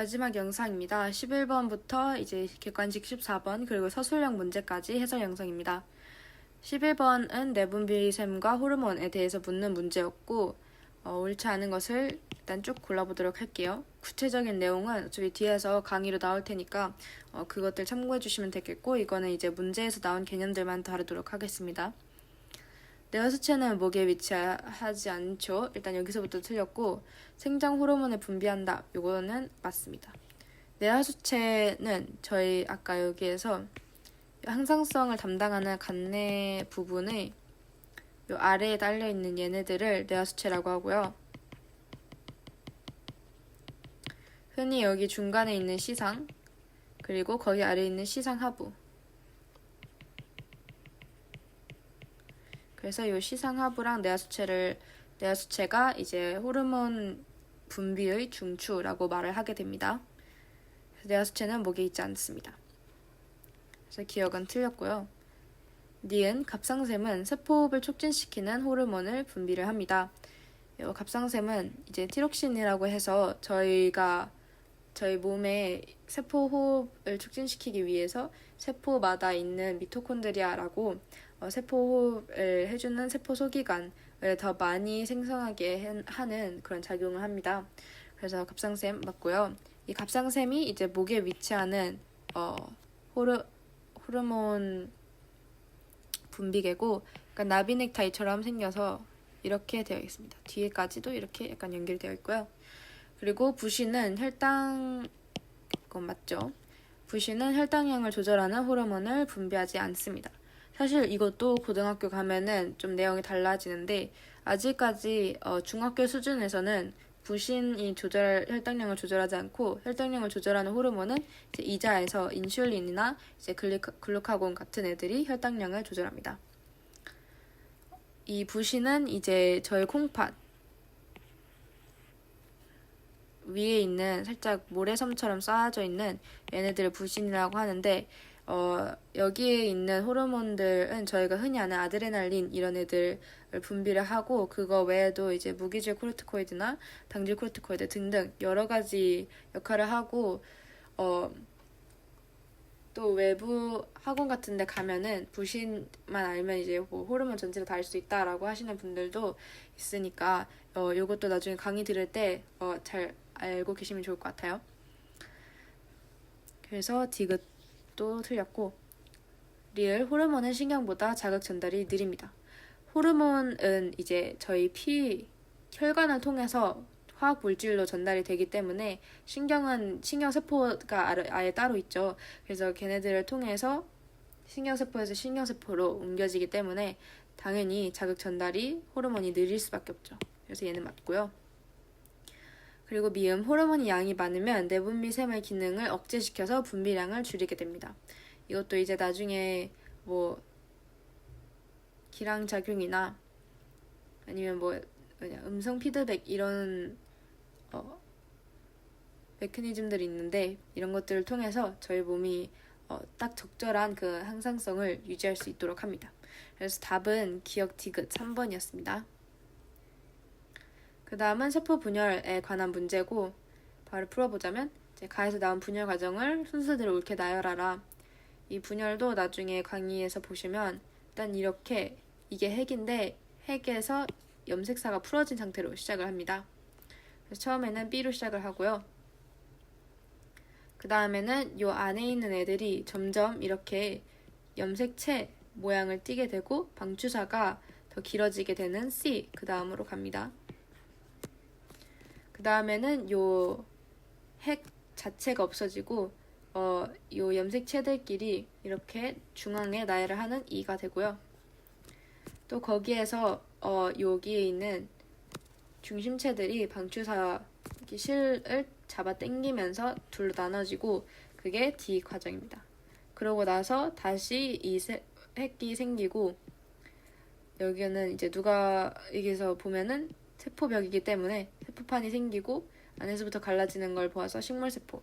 마지막 영상입니다. 11번부터 이제 객관식 14번 그리고 서술형 문제까지 해설 영상입니다. 11번은 내분비샘과 호르몬에 대해서 묻는 문제였고 옳지 않은 것을 일단 쭉 골라보도록 할게요. 구체적인 내용은 어차피 뒤에서 강의로 나올 테니까 그것들 참고해 주시면 되겠고, 이거는 이제 문제에서 나온 개념들만 다루도록 하겠습니다. 뇌하수체는 목에 위치하지 않죠. 일단 여기서부터 틀렸고, 생장 호르몬을 분비한다. 요거는 맞습니다. 뇌하수체는 저희 아까 여기에서 항상성을 담당하는 간내 부분의 요 아래에 딸려있는 얘네들을 뇌하수체라고 하고요. 흔히 여기 중간에 있는 시상, 그리고 거기 아래에 있는 시상 하부, 그래서 이 시상하부랑 뇌하수체가 이제 호르몬 분비의 중추라고 말을 하게 됩니다. 그래서 뇌하수체는 목에 있지 않습니다. 그래서 기억은 틀렸고요. 니은 갑상샘은 세포호흡을 촉진시키는 호르몬을 분비를 합니다. 이 갑상샘은 이제 티록신이라고 해서 저희 몸에 세포 호흡을 촉진시키기 위해서 세포마다 있는 미토콘드리아라고 세포 호흡을 해주는 세포 소기관을 더 많이 생성하게 하는 그런 작용을 합니다. 그래서 갑상샘 맞고요. 이 갑상샘이 이제 목에 위치하는 호르몬 분비계고, 약간 나비넥타이처럼 생겨서 이렇게 되어 있습니다. 뒤에까지도 이렇게 약간 연결되어 있고요. 그리고 부시는 이건 맞죠? 부시는 혈당량을 조절하는 호르몬을 분비하지 않습니다. 사실 이것도 고등학교 가면은 좀 내용이 달라지는데, 아직까지 중학교 수준에서는 부신이 혈당량을 조절하지 않고, 혈당량을 조절하는 호르몬은 이제 이자에서 인슐린이나 이제 글루카곤 같은 애들이 혈당량을 조절합니다. 이 부신은 이제 저희 콩팥 위에 있는 살짝 모래섬처럼 쌓아져 있는 얘네들을 부신이라고 하는데, 여기에 있는 호르몬들은 저희가 흔히 아는 아드레날린 이런 애들을 분비를 하고, 그거 외에도 이제 무기질 코르티코이드나 당질 코르티코이드 등등 여러 가지 역할을 하고, 또 외부 학원 같은 데 가면은 부신만 알면 이제 뭐 호르몬 전체를 다 알 수 있다라고 하시는 분들도 있으니까 요것도 나중에 강의 들을 때 잘 알고 계시면 좋을 것 같아요. 그래서 디귿도 틀렸고, 리을 호르몬은 신경보다 자극 전달이 느립니다. 호르몬은 이제 저희 혈관을 통해서 화학 물질로 전달이 되기 때문에 신경은 신경세포가 아예 따로 있죠. 그래서 걔네들을 통해서 신경세포에서 신경세포로 옮겨지기 때문에 당연히 자극 전달이 호르몬이 느릴 수밖에 없죠. 그래서 얘는 맞고요. 그리고 미음, 호르몬이 양이 많으면 내분비샘의 기능을 억제시켜서 분비량을 줄이게 됩니다. 이것도 이제 나중에 뭐 기량작용이나 아니면 뭐 음성 피드백 이런 메커니즘들이 있는데, 이런 것들을 통해서 저희 몸이 딱 적절한 그 항상성을 유지할 수 있도록 합니다. 그래서 답은 기억 디귿 3번이었습니다. 그 다음은 세포 분열에 관한 문제고, 바로 풀어보자면 이제 가에서 나온 분열 과정을 순서대로 옳게 나열하라. 이 분열도 나중에 강의에서 보시면 일단 이렇게 이게 핵인데, 핵에서 염색사가 풀어진 상태로 시작을 합니다. 그래서 처음에는 B로 시작을 하고요. 그 다음에는 요 안에 있는 애들이 점점 이렇게 염색체 모양을 띠게 되고, 방추사가 더 길어지게 되는 C 그 다음으로 갑니다. 그 다음에는 요 핵 자체가 없어지고 요 염색체들끼리 이렇게 중앙에 나열을 하는 E가 되고요. 또 거기에서 여기에 있는 중심체들이 방추사 실을 잡아 당기면서 둘로 나눠지고, 그게 D 과정입니다. 그러고 나서 다시 이 핵이 생기고, 여기는 이제 여기서 보면은 세포벽이기 때문에 세포판이 생기고, 안에서부터 갈라지는 걸 보아서 식물세포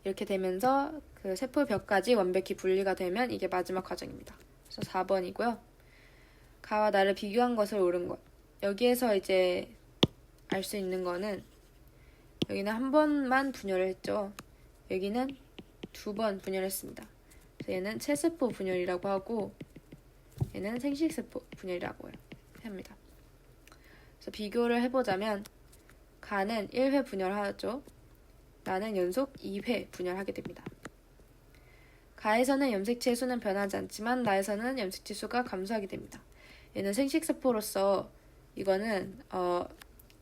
이렇게 되면서 그 세포벽까지 완벽히 분리가 되면 이게 마지막 과정입니다. 그래서 4번이고요. 가와 나를 비교한 것을 옳은 것. 여기에서 이제 알 수 있는 거는 여기는 한 번만 분열을 했죠. 여기는 2번 분열했습니다. 그래서 얘는 체세포 분열이라고 하고 얘는 생식세포 분열이라고 합니다. 그래서 비교를 해보자면 가는 1회 분열하죠. 나는 연속 2회 분열하게 됩니다. 가에서는 염색체의 수는 변하지 않지만 나에서는 염색체 수가 감소하게 됩니다. 얘는 생식세포로서 이거는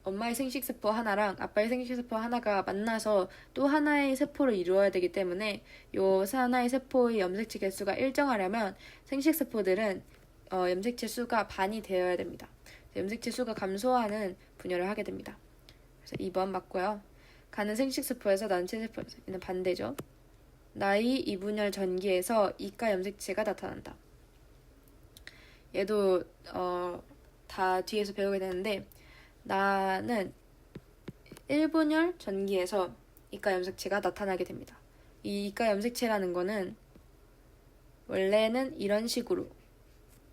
엄마의 생식세포 하나랑 아빠의 생식세포 하나가 만나서 또 하나의 세포를 이루어야 되기 때문에 요 하나의 세포의 염색체 개수가 일정하려면 생식세포들은 염색체 수가 반이 되어야 됩니다. 염색체 수가 감소하는 분열을 하게 됩니다. 그래서 2번 맞고요. 가는 생식세포에서 나는 체세포에서 얘는 반대죠. 나의 이분열 전기에서 이가 염색체가 나타난다. 얘도 다 뒤에서 배우게 되는데 나는 1분열 전기에서 이가 염색체가 나타나게 됩니다. 이 이가 염색체라는 거는 원래는 이런 식으로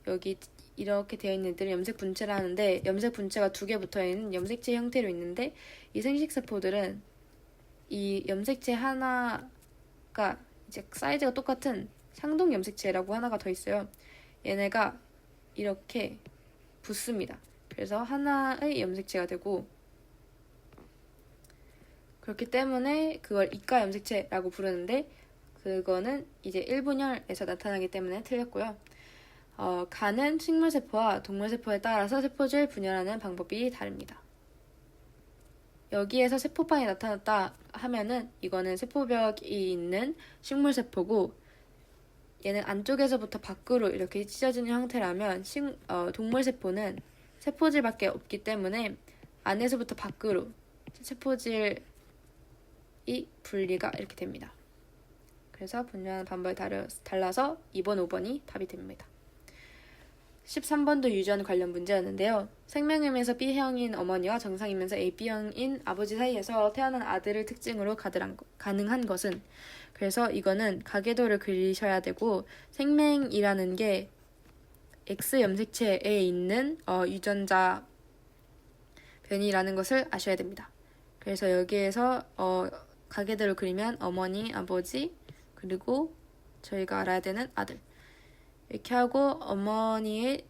여기 이렇게 되어 있는 애들은 염색 분체라 하는데 염색 분체가 2개 붙어 있는 염색체 형태로 있는데 이 생식세포들은 이 염색체 하나가 이제 사이즈가 똑같은 상동 염색체라고 하나가 더 있어요. 얘네가 이렇게 붙습니다. 그래서 하나의 염색체가 되고 그렇기 때문에 그걸 이가 염색체라고 부르는데 그거는 이제 1분열에서 나타나기 때문에 틀렸고요. 가는 식물세포와 동물세포에 따라서 세포질 분열하는 방법이 다릅니다. 여기에서 세포판이 나타났다 하면은 이거는 세포벽이 있는 식물세포고 얘는 안쪽에서부터 밖으로 이렇게 찢어지는 형태라면 동물세포는 세포질밖에 없기 때문에 안에서부터 밖으로 세포질이 분리가 이렇게 됩니다. 그래서 분류하는 방법이 달라서 2번, 5번이 답이 됩니다. 13번도 유전 관련 문제였는데요. 생명임에서 B형인 어머니와 정상이면서 AB형인 아버지 사이에서 태어난 아들을 특징으로 가능한 것은 그래서 이거는 가계도를 그리셔야 되고 생명이라는 게 X 염색체에 있는 유전자 변이라는 것을 아셔야 됩니다. 그래서 여기에서 가계도를 그리면 어머니, 아버지, 그리고 저희가 알아야 되는 아들 이렇게 하고 어머니의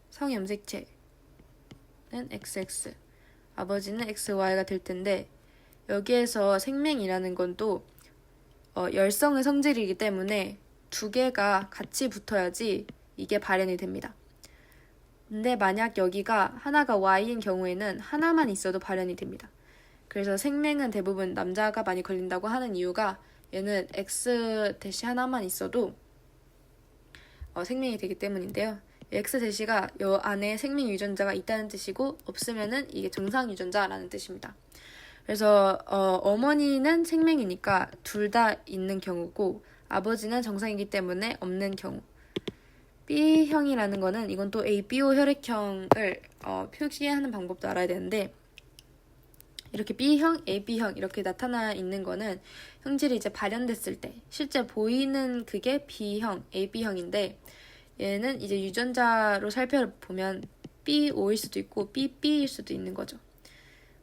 성염색체는 XX, 아버지는 XY가 될 텐데 여기에서 생명이라는 건 또 열성의 성질이기 때문에 2개가 같이 붙어야지 이게 발현이 됩니다. 근데 만약 여기가 하나가 Y인 경우에는 하나만 있어도 발현이 됩니다. 그래서 생명은 대부분 남자가 많이 걸린다고 하는 이유가 얘는 X 대시 하나만 있어도 생명이 되기 때문인데요. X 대시가 이 안에 생명 유전자가 있다는 뜻이고 없으면은 이게 정상 유전자라는 뜻입니다. 그래서 어머니는 생명이니까 둘 다 있는 경우고 아버지는 정상이기 때문에 없는 경우. B형이라는 거는 이건 또 ABO 혈액형을 표시하는 방법도 알아야 되는데 이렇게 B형, AB형 이렇게 나타나 있는 거는 형질이 이제 발현됐을 때 실제 보이는 그게 B형, AB형인데 얘는 이제 유전자로 살펴보면 BO일 수도 있고 BB일 수도 있는 거죠.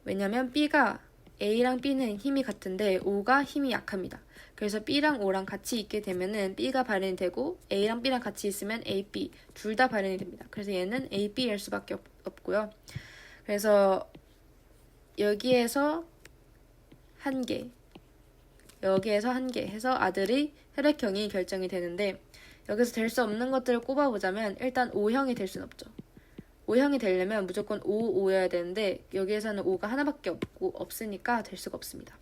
왜냐면 B가 A랑 B는 힘이 같은데 O가 힘이 약합니다. 그래서 B랑 O랑 같이 있게 되면은 B가 발현이 되고 A랑 B랑 같이 있으면 AB 둘 다 발현이 됩니다. 그래서 얘는 AB일 수밖에 없고요. 그래서 여기에서 1개, 여기에서 1개 해서 아들의 혈액형이 결정이 되는데 여기서 될 수 없는 것들을 꼽아보자면 일단 O형이 될 수는 없죠. O형이 되려면 무조건 O여야 되는데 여기에서는 O가 하나밖에 없으니까 될 수가 없습니다.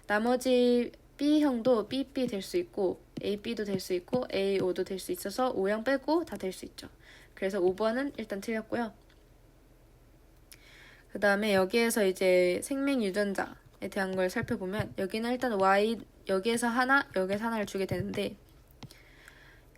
나머지 B형도 BB 될 수 있고 AB도 될 수 있고 AO도 될 수 있어서 O형 빼고 다 될 수 있죠. 그래서 5번은 일단 틀렸고요. 그 다음에 여기에서 이제 생명 유전자에 대한 걸 살펴보면 여기는 일단 Y 여기에서 하나, 여기에서 하나를 주게 되는데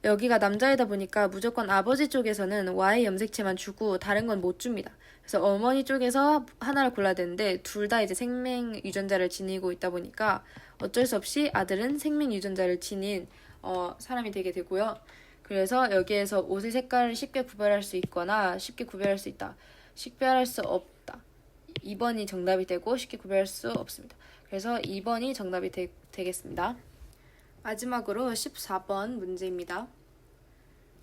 여기가 남자이다 보니까 무조건 아버지 쪽에서는 Y 염색체만 주고 다른 건 못 줍니다. 그래서 어머니 쪽에서 하나를 골라야 되는데 둘 다 이제 생명 유전자를 지니고 있다 보니까 어쩔 수 없이 아들은 생명 유전자를 지닌 사람이 되게 되고요. 그래서 여기에서 옷의 색깔을 쉽게 구별할 수 있거나 쉽게 구별할 수 있다. 식별할 수 없다. 2번이 정답이 되고 쉽게 구별할 수 없습니다. 그래서 2번이 정답이 되겠습니다. 마지막으로 14번 문제입니다.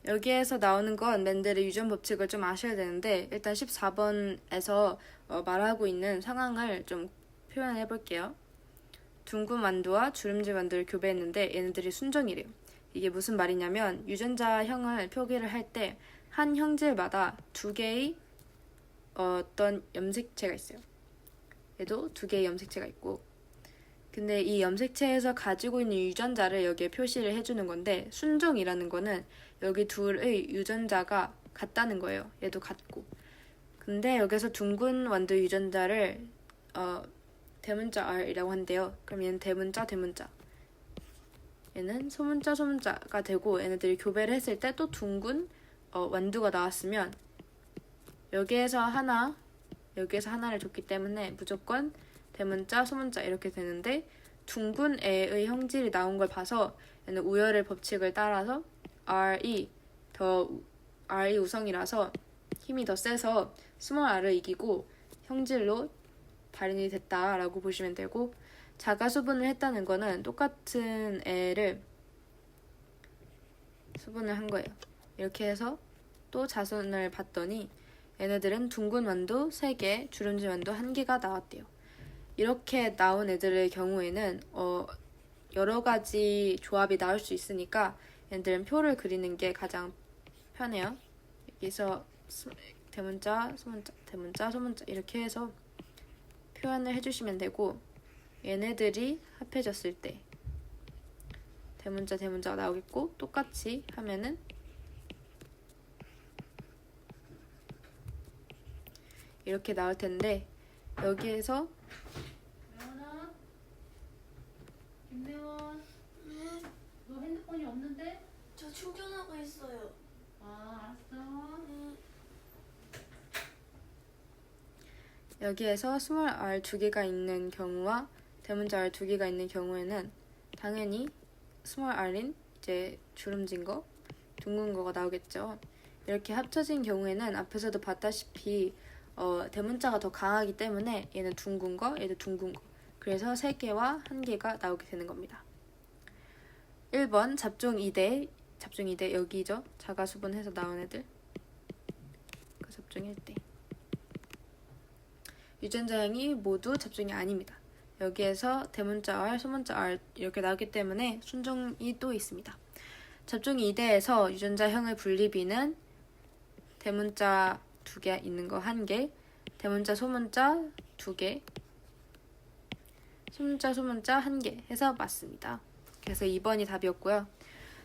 여기에서 나오는 건 맨델의 유전 법칙을 좀 아셔야 되는데 일단 14번에서 말하고 있는 상황을 좀 표현해 볼게요. 둥근 완두와 주름질 완두를 교배했는데 얘네들이 순정이래요. 이게 무슨 말이냐면 유전자형을 표기를 할 때 한 형질마다 두 개의 어떤 염색체가 있어요. 얘도 두 개의 염색체가 있고 근데 이 염색체에서 가지고 있는 유전자를 여기에 표시를 해주는 건데 순종이라는 거는 여기 둘의 유전자가 같다는 거예요. 얘도 같고. 근데 여기서 둥근 완두 유전자를 대문자 R이라고 한대요. 그럼 얘는 대문자 대문자. 얘는 소문자 소문자가 되고 얘네들이 교배를 했을 때 또 둥근 완두가 나왔으면 여기에서 하나를 줬기 때문에 무조건 대문자, 소문자 이렇게 되는데 둥근 애의 형질이 나온 걸 봐서 얘는 우열의 법칙을 따라서 R이 우성이라서 힘이 더 세서 스몰 r을 이기고 형질로 발현이 됐다라고 보시면 되고 자가수분을 했다는 거는 똑같은 애를 수분을 한 거예요. 이렇게 해서 또 자손을 봤더니 얘네들은 둥근 완두 3개, 주름진 완두 1개가 나왔대요. 이렇게 나온 애들의 경우에는 여러 가지 조합이 나올 수 있으니까 얘네들은 표를 그리는 게 가장 편해요. 여기서 대문자, 소문자, 대문자, 소문자 이렇게 해서 표현을 해주시면 되고 얘네들이 합해졌을 때 대문자, 대문자가 나오겠고 똑같이 하면은 이렇게 나올 텐데 여기에서 김대원, 너 핸드폰이 없는데? 저 충전하고 있어요. 아, 알았어. 여기에서 스몰 r 2개가 있는 경우와 대문자 r 2개가 있는 경우에는 당연히 스몰 r인 이제 주름진 거, 둥근 거가 나오겠죠. 이렇게 합쳐진 경우에는 앞에서도 봤다시피 대문자가 더 강하기 때문에 얘는 둥근 거, 얘도 둥근 거. 그래서 3개와 1개가 나오게 되는 겁니다. 1번 잡종 2대 여기죠. 자가수분해서 나온 애들. 그 잡종 1대. 유전자형이 모두 잡종이 아닙니다. 여기에서 대문자 R, 소문자 R 이렇게 나오기 때문에 순종이 또 있습니다. 잡종 2대에서 유전자형의 분리비는 대문자 2개 있는 거 1개, 대문자 소문자 2개, 소문자 1개 해서 맞습니다. 그래서 2번이 답이었고요.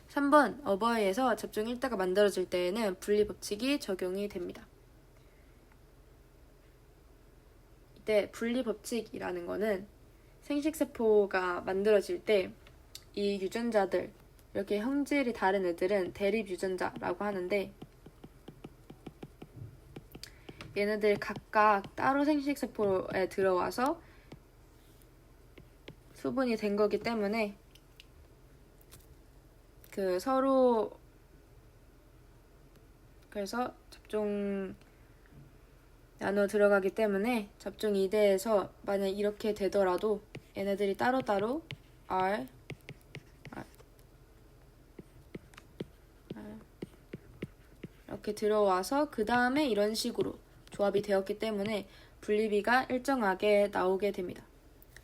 3번 어버이에서 잡종 1대가 만들어질 때에는 분리 법칙이 적용이 됩니다. 이때 분리 법칙이라는 거는 생식세포가 만들어질 때 이 유전자들 이렇게 형질이 다른 애들은 대립 유전자라고 하는데 얘네들 각각 따로 생식세포에 들어와서 수분이 된 거기 때문에 서로 그래서 잡종 나눠 들어가기 때문에 잡종 2대에서 만약 이렇게 되더라도 얘네들이 따로따로 R 이렇게 들어와서 그 다음에 이런 식으로 조합이 되었기 때문에 분리비가 일정하게 나오게 됩니다.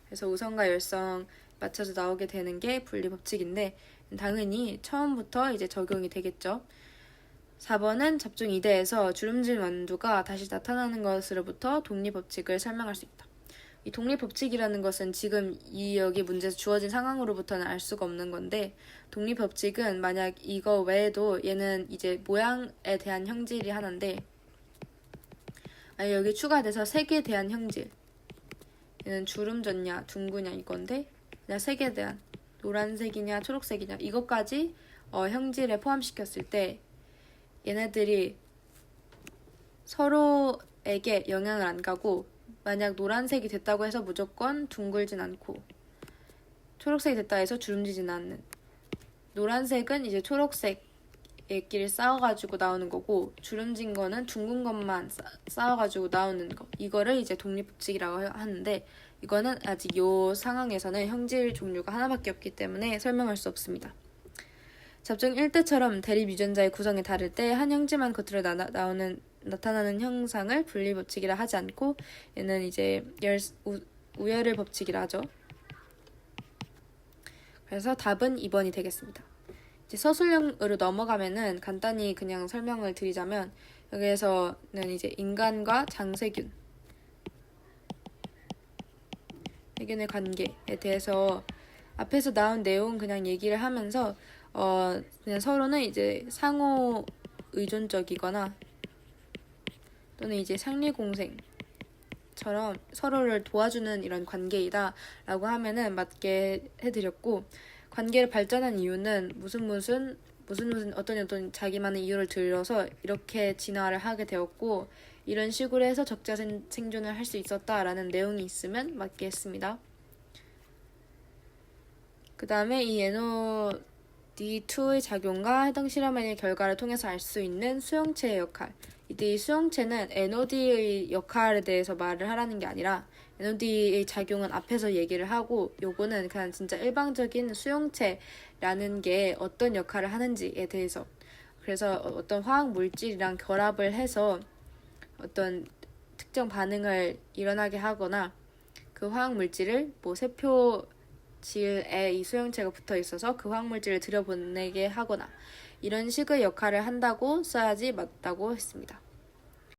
그래서 우성과 열성 맞춰서 나오게 되는 게 분리 법칙인데 당연히 처음부터 이제 적용이 되겠죠. 4번은 잡종 2대에서 주름진 완두가 다시 나타나는 것으로부터 독립법칙을 설명할 수 있다. 이 독립법칙이라는 것은 지금 여기 문제에서 주어진 상황으로부터는 알 수가 없는 건데 독립법칙은 만약 이거 외에도 얘는 이제 모양에 대한 형질이 하나인데 만약 여기 추가돼서 색에 대한 형질 얘는 주름졌냐 둥그냐 이건데 그냥 색에 대한 노란색이냐 초록색이냐 이것까지 형질에 포함시켰을 때 얘네들이 서로에게 영향을 안 가고 만약 노란색이 됐다고 해서 무조건 둥글진 않고 초록색이 됐다 해서 주름지진 않는 노란색은 이제 초록색 얘끼리 쌓아가지고 나오는 거고, 주름진 거는 둥근 것만 쌓아가지고 나오는 거. 이거를 이제 독립법칙이라고 하는데, 이거는 아직 요 상황에서는 형질 종류가 하나밖에 없기 때문에 설명할 수 없습니다. 잡종 1대처럼 대립 유전자의 구성이 다를 때 한 형질만 겉으로 나타나는 형상을 분리법칙이라 하지 않고, 얘는 이제 우열의 법칙이라 하죠. 그래서 답은 2번이 되겠습니다. 이제 서술형으로 넘어가면은 간단히 그냥 설명을 드리자면, 여기에서는 이제 인간과 장세균의 관계에 대해서 앞에서 나온 내용 그냥 얘기를 하면서 그냥 서로는 이제 상호 의존적이거나 또는 이제 상리공생처럼 서로를 도와주는 이런 관계이다 라고 하면은 맞게 해드렸고, 관계를 발전한 이유는 무슨 어떤 자기만의 이유를 들어서 이렇게 진화를 하게 되었고, 이런 식으로 해서 적자 생존을 할 수 있었다라는 내용이 있으면 맞게 했습니다. 그 다음에 이 NOD2의 작용과 해당 실험의 결과를 통해서 알 수 있는 수용체의 역할. 이때 이 수용체는 NOD의 역할에 대해서 말을 하라는 게 아니라 NOD의 작용은 앞에서 얘기를 하고, 요거는 그냥 진짜 일방적인 수용체라는 게 어떤 역할을 하는지에 대해서, 그래서 어떤 화학 물질이랑 결합을 해서 어떤 특정 반응을 일어나게 하거나, 그 화학 물질을 세포질에 이 수용체가 붙어 있어서 그 화학 물질을 들여보내게 하거나, 이런 식의 역할을 한다고 써야지 맞다고 했습니다.